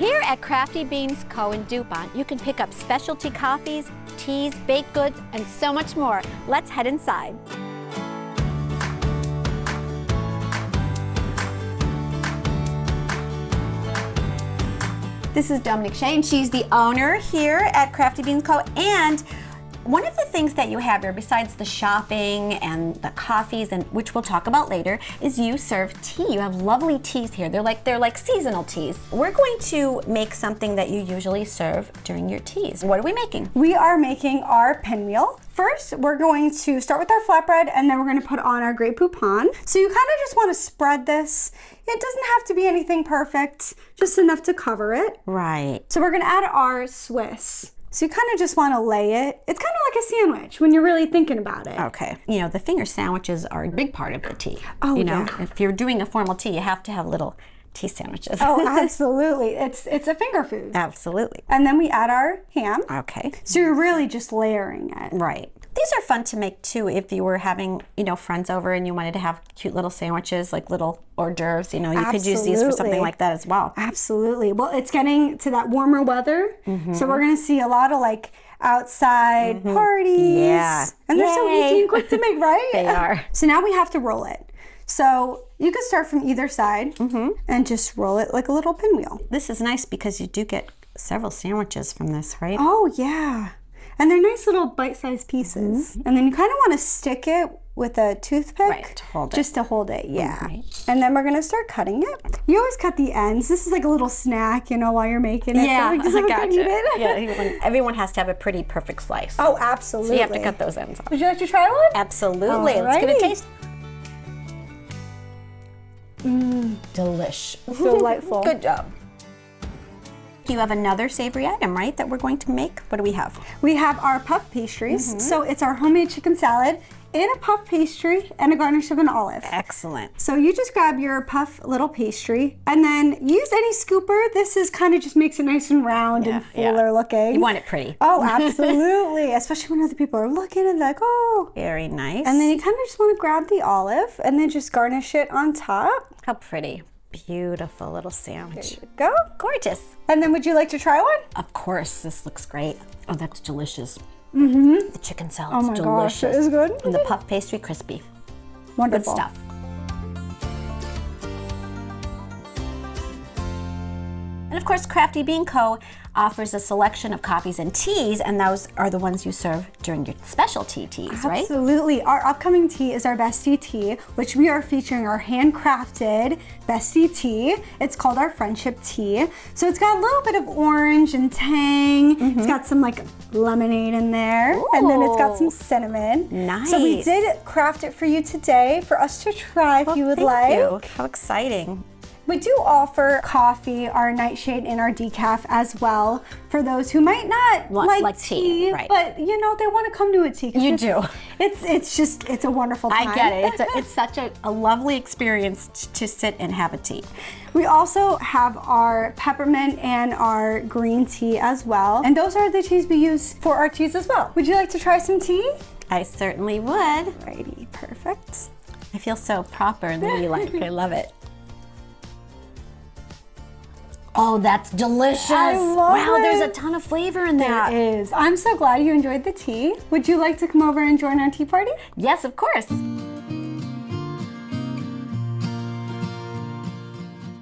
Here at Crafty Beans Co. in DuPont, you can pick up specialty coffees, teas, baked goods, and so much more. Let's head inside. This is Dominique Shea, and she's the owner here at Crafty Beans Co. And one of the things that you have here, besides the shopping and the coffees, and which we'll talk about later, is you serve tea. You have lovely teas here. They're like seasonal teas. We're going to make something that you usually serve during your teas. What are we making? We are making our pinwheel. First, we're going to start with our flatbread, and then we're going to put on our Grey Poupon. So you kind of just want to spread this. It doesn't have to be anything perfect, just enough to cover it. Right. So we're going to add our Swiss. So you kind of just want to lay it. It's kind of like a sandwich when you're really thinking about it. Okay. You know, the finger sandwiches are a big part of the tea. Oh, you know, yeah. if you're doing a formal tea, you have to have little tea sandwiches. Oh, absolutely. It's a finger food. Absolutely. And then we add our ham. Okay. So you're really just layering it. Right. These are fun to make too if you were having, you know, friends over and you wanted to have cute little sandwiches, like little hors d'oeuvres, you know, you could use these for something like that as well. Absolutely. Well, it's getting to that warmer weather, so we're going to see a lot of like outside parties. Yeah. And they're so Yay. easy and quick to make, right? They are. So now we have to roll it. So you could start from either side and just roll it like a little pinwheel. This is nice because you do get several sandwiches from this, right? Oh, yeah. And they're nice little bite-sized pieces. And then you kind of want to stick it with a toothpick. Right, to hold it. Just to hold it, yeah. Right. And then we're going to start cutting it. You always cut the ends. This is like a little snack, you know, while you're making it. Yeah, so like, I just eat gotcha. it. Yeah, everyone has to have a pretty perfect slice. Oh, absolutely. So you have to cut those ends off. Would you like to try one? Absolutely. Let's give it a Alrighty. taste. Delish. Delightful. Good job. You have another savory item, right, that we're going to make? What do we have? We have our puff pastries. So it's our homemade chicken salad in a puff pastry and a garnish of an olive. Excellent. So you just grab your puff little pastry and then use any scooper. This is kind of just makes it nice and round and fuller looking. You want it pretty. Oh, absolutely. Especially when other people are looking and like, oh. Very nice. And then you kind of just want to grab the olive and then just garnish it on top. How pretty. Beautiful little sandwich. Go. Gorgeous. And then would you like to try one? Of course, this looks great. Oh, that's delicious. The chicken salad's Oh my delicious. gosh, it is good. And the puff pastry crispy. Wonderful. Good stuff. And of course, Crafty Bean Co. offers a selection of coffees and teas, and those are the ones you serve during your specialty teas, right? Absolutely. Our upcoming tea is our Bestie Tea, which we are featuring our handcrafted Bestie Tea. It's called our Friendship Tea. So it's got a little bit of orange and tang. It's got some like lemonade in there. And then it's got some cinnamon. Nice. So we did craft it for you today for us to try if you would Thank like. you. How exciting. We do offer coffee, our nightshade, and our decaf as well for those who might not like tea, right. but you know they want to come to a tea. You do. It's a wonderful time. I get it. It's such a lovely experience to sit and have a tea. We also have our peppermint and our green tea as well, and those are the teas we use for our teas as well. Would you like to try some tea? I certainly would. Alrighty, perfect. I feel so proper and ladylike. I love it. Oh, that's delicious. I love wow, it. there's a ton of flavor in that. There is. I'm so glad you enjoyed the tea. Would you like to come over and join our tea party? Yes, of course.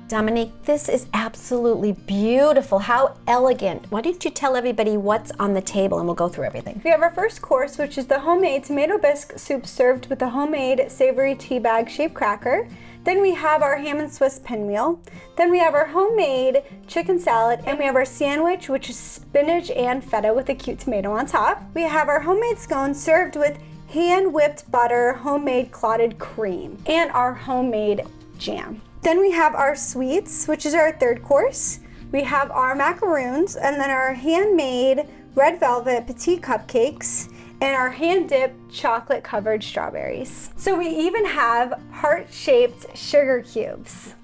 Dominique, this is absolutely beautiful. How elegant. Why don't you tell everybody what's on the table and we'll go through everything. We have our first course, which is the homemade tomato bisque soup served with a homemade savory tea bag shaped cracker. Then we have our ham and Swiss pinwheel. Then we have our homemade chicken salad, and we have our sandwich, which is spinach and feta with a cute tomato on top. We have our homemade scone served with hand-whipped butter, homemade clotted cream, and our homemade jam. Then we have our sweets, which is our third course. We have our macaroons, and then our handmade red velvet petite cupcakes, and our hand-dipped chocolate-covered strawberries. So we even have heart-shaped sugar cubes.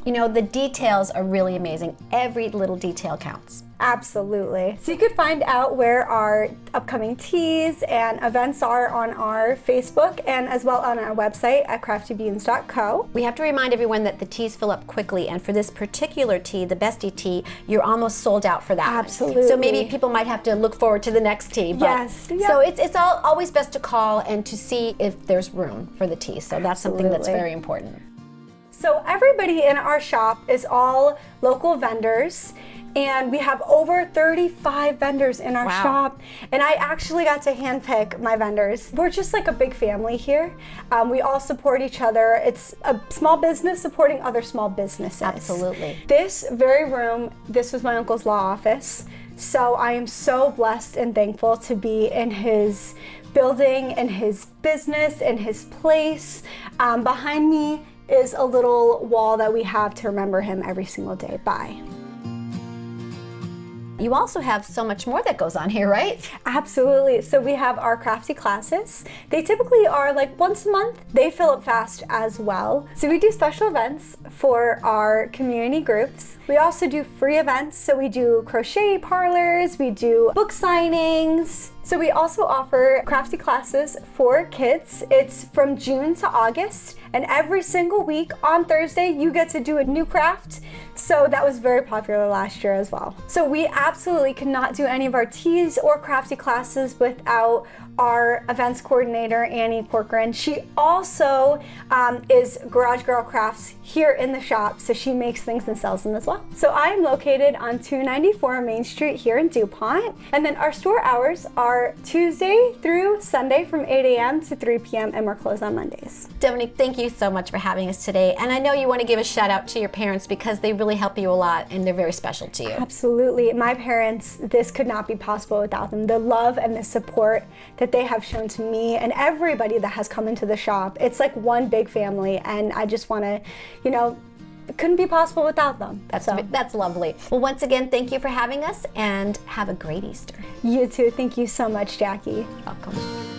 You know, the details are really amazing. Every little detail counts. Absolutely. So you could find out where our upcoming teas and events are on our Facebook and as well on our website at craftybeans.co. We have to remind everyone that the teas fill up quickly, and for this particular tea, the Bestie tea, you're almost sold out for that one. Absolutely. So maybe people might have to look forward to the next tea. But, Yes. Yep. So it's always best to call and to see if there's room for the tea. So that's something that's Absolutely. very important. So everybody in our shop is all local vendors, and we have over 35 vendors in our Wow. shop, and I actually got to handpick my vendors. We're just like a big family here. We all support each other. It's a small business supporting other small businesses. Absolutely. This very room, this was my uncle's law office, so I am so blessed and thankful to be in his building, in his business, in his place. Behind me is a little wall that we have to remember him every single day by. You also have so much more that goes on here, right? Absolutely. So we have our crafty classes. They typically are like once a month. They fill up fast as well. So we do special events for our community groups. We also do free events. So we do crochet parlors, we do book signings. So we also offer crafty classes for kids. It's from June to August, and every single week on Thursday you get to do a new craft. So that was very popular last year as well. So we absolutely cannot do any of our teas or crafty classes without our events coordinator, Annie Corcoran. She also is Garage Girl Crafts here in the shop, so she makes things and sells them as well. So I'm located on 294 Main Street here in DuPont, and then our store hours are Tuesday through Sunday from 8 a.m. to 3 p.m. and we're closed on Mondays. Dominique, thank you so much for having us today. And I know you want to give a shout out to your parents because they really help you a lot and they're very special to you. Absolutely. My parents, this could not be possible without them. The love and the support that they have shown to me and everybody that has come into the shop. It's like one big family, and I just want to, it couldn't be possible without them. That's lovely. Well, once again, thank you for having us and have a great Easter. You too. Thank you so much, Jackie. Welcome.